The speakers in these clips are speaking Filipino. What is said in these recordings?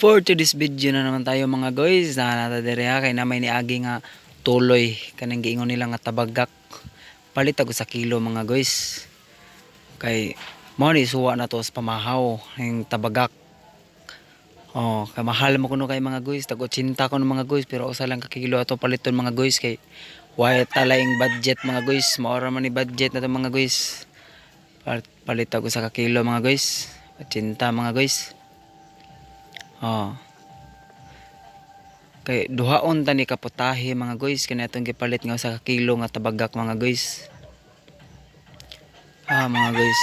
For today's video na naman tayo mga guys, na natadiri ha kay na may niagi nga tuloy kanang giingon nila nga tabagak. Palit ako sa kilo mga guys. Kay mo ni suwa na to sa pamahaw ng tabagak. Oh, kay mahal mo kuno kay mga guys, tag 80 ko no mga guys, pero usa lang ka kilo ato paliton mga guys kay why talaing budget mga guys. Maora man ni budget na to mga guys. Palit ako sa kakilo mga guys. 80 mga guys. Oh. Kay duhaon ta ni kaputahe mga guys kani atong gipalit nga sa kilo nga tabagak mga guys. Mga guys.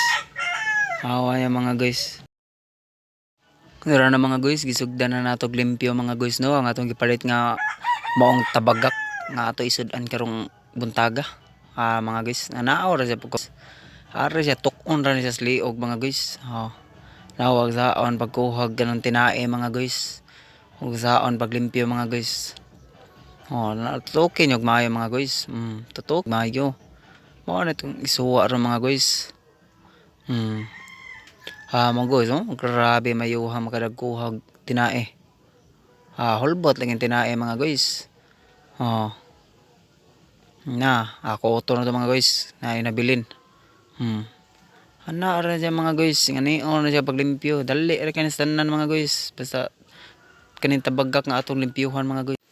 Awa ya mga guys. Kaya na mga guys, gisugdan na nato limpyo mga guys no, ang atong gipalit nga maong tabagak nga ato isud-an karong buntaga. Mga guys, nanaaw ra siya pagkos. Ara siya tukon ra siya sliog mga guys. Nawag saon pagkuhag ganun tinae mga guys. Ug saon paglimpyo mga guys. Natutukin yung maayo mga guys. Tutok maayo. Mao na itong isuwa ron mga guys. Mga guys, grabe mayuha makadagkuhag tinae. Holbot lang yung tinae mga guys. Ako uto na ito mga guys. Na inabilin. Ana ra siya mga guys, ngani na siya paglimpyo. Dali ra kanis tanan mga guys. Basta kanin tabagak nga atong limpyuhan mga guys.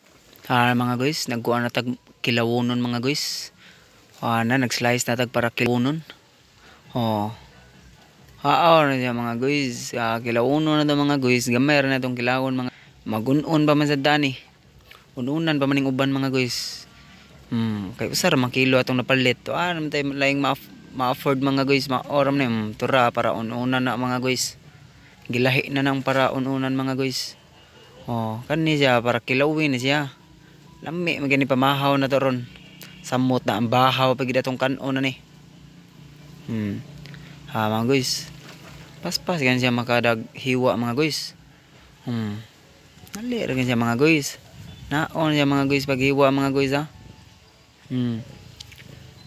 Mga guys, nagkuha na tag kilawonon mga guys. Nag-slice na tag para kilawonon. Na siya mga guys. Kilawonon na to mga guys. Gamay ra na tong kilawon mga. Magun-on pa man sa dani. Ununan pa man ning uban mga guys. Kay usar man kilo atong napalit. Naman tayo laing ma-afford mga guys, oram na tura para ununan na mga guys. Gilahi na nang para ununan mga guys. Kani siya para kilawin na siya. Lami magani pamahaw na to ron. Samot na ang bahaw pag idatong kanon na ni. Mga guys. Paspas gan siya makadag hiwa mga guys. Nali ra gan siya mga guys. Naon siya mga guys pag hiwa mga guys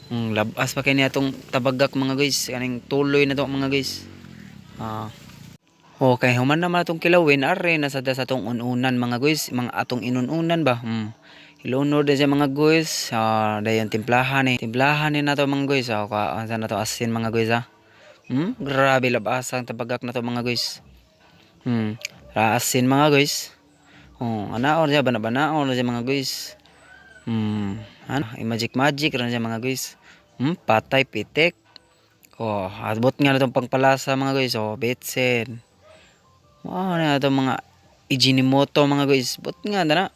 labas pa kay niya tong tabagak mga guys, kaning tuloy na to mga guys. Okay, human naman atong kilawin are nasa sa tong ununan mga guys, mga atong inununan ba. Ilunod na siya mga guys. Dayon timplahan ni na to mga guys. Asa na to asin mga guys grabe labas ang tabagak na to mga guys. Asin mga guys. Anaon siya bana-banaon siya mga guys. Magic rin siya mga guys. Patay pitik. Abot nga na itong pangpalasa mga guys. Betsen. Na itong mga Ijinimoto mga guys. Bot nga na.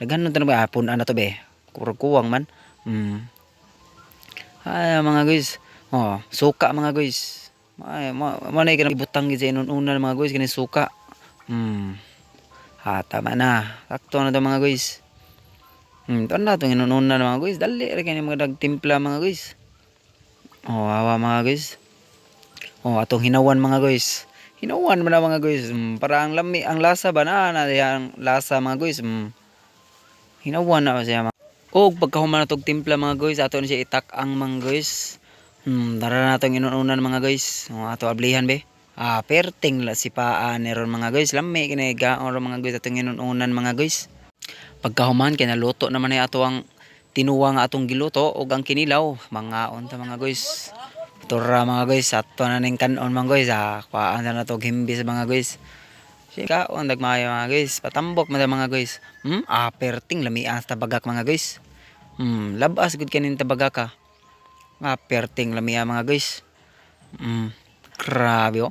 Naghanon ito na ba? Punan na to be. Kuwang man. Mga guys. Suka mga guys. Manay ka na ibutang sa inununan mga guys. Kani suka. Tama na. Sakto na ito mga guys. Ito na itong inununan mga guys. Dali rin kayo mga nagtimpla mga guys. Awa mga guys. Atong hinawan mga guys. Hinawan mo na mga guys. Para ang lami, ang lasa ba na ang lasa mga guys. Hinawan na ba siya mga. Pagkahuman na itong timpla mga guys. Ato na siya itak ang mga guys. Tara na itong inununan mga guys. Ato ablihan be. Perting la si paan ron mga guys. Lami kiniga mga guys. Atong inununan mga guys. Pagkahuman kay naluto naman ay ato ang tinuwa nga atong giluto ug ang kinilaw mga unta mga guys. Tura mga guys, ato na ning kanon mga guys. Kuhaan na to gimbis mga guys. Kaon dagmayo mga guys. Patambok man mga guys. Perting lami ang tabagak mga guys. Labas gud kanin tabagak perting lami mga guys. Grabe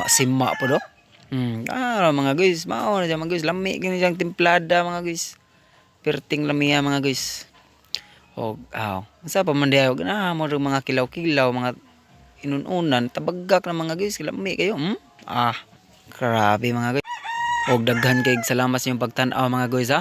Masima po do. Mga guys, mao na mga guys, lami gani siyang templada mga guys. Perting lamiya mga guys. Sa pa man diaw mo mga kilaw-kilaw, mga inununan, tabagak na mga guys, lami kayo. Grabe mga guys. Daghan kay salamat sa inyong pagtan-aw mga guys